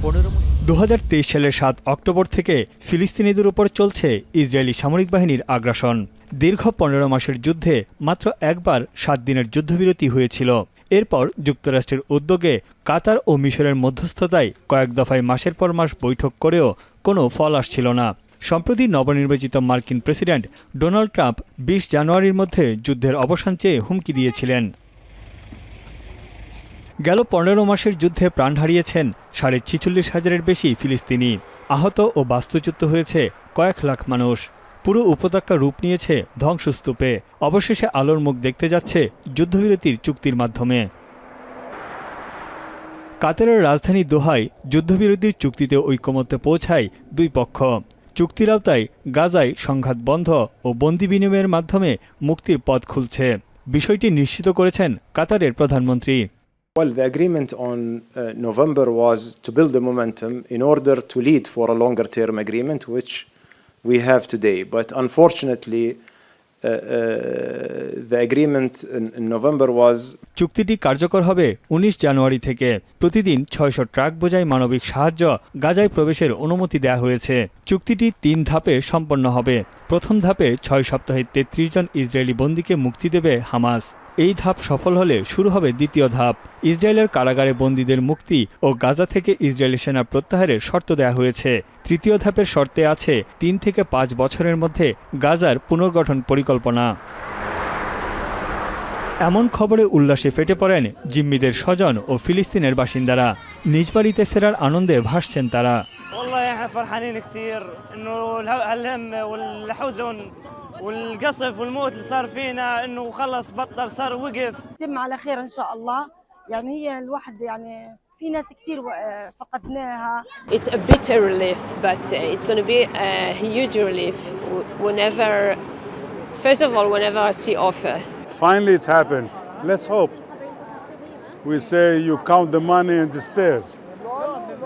2023 সালের 7 অক্টোবর থেকে ফিলিস্তিনিদের উপর চলছে ইসরায়েলি সামরিক বাহিনীর আগ্রাসন। দীর্ঘ 15 মাসের যুদ্ধে মাত্র একবার 7 দিনের যুদ্ধবিরতি হয়েছিল। এরপর যুক্তরাষ্ট্রের উদ্যোগে কাতার ও মিশরের মধ্যস্থতায় কয়েক দফায় মাসের পর মাস বৈঠক করেও কোনো ফল আসছিল না। সম্প্রতি নবনির্বাচিত মার্কিন প্রেসিডেন্ট ডোনাল্ড ট্রাম্প 20 জানুয়ারির মধ্যে যুদ্ধের অবসান চেয়ে হুমকি দিয়েছিলেন। গেল 15 মাসের যুদ্ধে প্রাণ হারিয়েছেন 46,500-এর বেশি ফিলিস্তিনি। আহত ও বাস্তুচ্যুত হয়েছে কয়েক লাখ মানুষ। পুরো উপত্যকা রূপ নিয়েছে ধ্বংসস্তূপে। অবশেষে আলোর মুখ দেখতে যাচ্ছে যুদ্ধবিরতির চুক্তির মাধ্যমে। কাতারের রাজধানী দোহায় যুদ্ধবিরতির চুক্তিতে ঐকমত্যে পৌঁছায় দুই পক্ষ। চুক্তির আওতায় গাজায় সংঘাত বন্ধ ও বন্দি বিনিময়ের মাধ্যমে মুক্তির পথ খুলছে। বিষয়টি নিশ্চিত করেছেন কাতারের প্রধানমন্ত্রী। Well, the agreement on November was to build the momentum in order to lead for a longer-term agreement, which we have today. But unfortunately, the agreement in November was... চুক্তিটি কার্যকর হবে 19 জানুয়ারি থেকে। প্রতিদিন 600 ট্রাক বোঝাই মানবিক সাহায্য গাজায় প্রবেশের অনুমতি দেওয়া হয়েছে। চুক্তিটি 3 ধাপে সম্পন্ন হবে। প্রথম ধাপে 6 সপ্তাহে 33 জন ইসরায়েলি বন্দীকে মুক্তি দেবে হামাস। এই ধাপ সফল হলে শুরু হবে দ্বিতীয় ধাপ। ইসরায়েলের কারাগারে বন্দীদের মুক্তি ও গাজা থেকে ইসরায়েলি সেনা প্রত্যাহারের শর্ত দেওয়া হয়েছে। তৃতীয় ধাপের শর্তে আছে 3 থেকে 5 বছরের মধ্যে গাজার পুনর্গঠন পরিকল্পনা। এমন খবরে উল্লাসে ফেটে পড়েন জিম্মিদের স্বজন ও ফিলিস্তিনের বাসিন্দারা। নিজ বাড়িতে ফেরার আনন্দে ভাসছেন তারা। والقصف والموت اللي صار فينا انه خلص بطل صار وقف يتم على خير ان شاء الله. يعني هي الواحد يعني في ناس كثير فقدناها. It's a bitter relief but it's going to be a huge relief whenever first of all whenever I see offer. Finally it's happened. Let's hope. We say you count the money in the stairs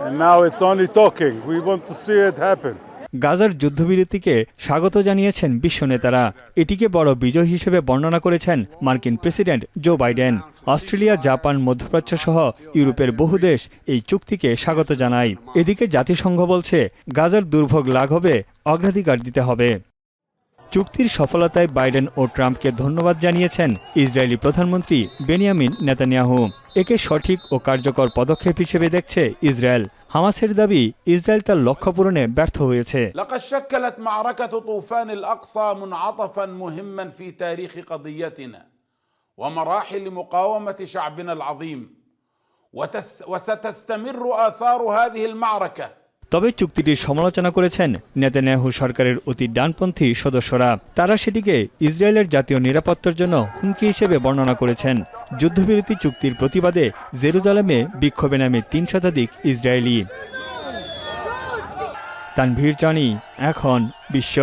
and now it's only talking. We want to see it happen. গাজার যুদ্ধবিরতিকে স্বাগত জানিয়েছেন বিশ্ব নেতারা। এটিকে বড় বিজয় হিসেবে বর্ণনা করেছেন মার্কিন president Joe Biden. Australia, Japan, মধ্যপ্রাচ্য সহ ইউরোপের বহু দেশ এই চুক্তিকে স্বাগত জানায়। এদিকে জাতিসংঘ বলছে গাজার দুর্ভোগ লাঘবে অগ্রাধিকার দিতে হবে। চুক্তির সফলতায় বাইডেন ও ট্রাম্পকে ধন্যবাদ জানিয়েছেন ইসরায়েলি প্রধানমন্ত্রী বেনিয়ামিন নেতানিয়াহু। একে সঠিক ও কার্যকর পদক্ষেপ হিসেবে দেখছে ইসরায়েল। হামাসের দাবি ইসরায়েল তার লক্ষ্য পূরণে ব্যর্থ হয়েছে। لقد شكلت معركة طوفان الأقصى منعطفا مهما في تاريخ قضيتنا ومراحل مقاومة شعبنا العظيم وستستمر آثار هذه المعركة। তবে চুক্তিটির সমালোচনা করেছেন নেতানিয়াহু সরকারের অতি ডানপন্থী সদস্যরা। তারা সেটিকে ইসরায়েলের জাতীয় নিরাপত্তার জন্য হুমকি হিসেবে বর্ণনা করেছেন। যুদ্ধবিরতি চুক্তির প্রতিবাদে জেরুজালেমে বিক্ষোভে নামে 3 শতাধিক ইসরায়েলি। তানভীর জানি, এখন বিশ্ব।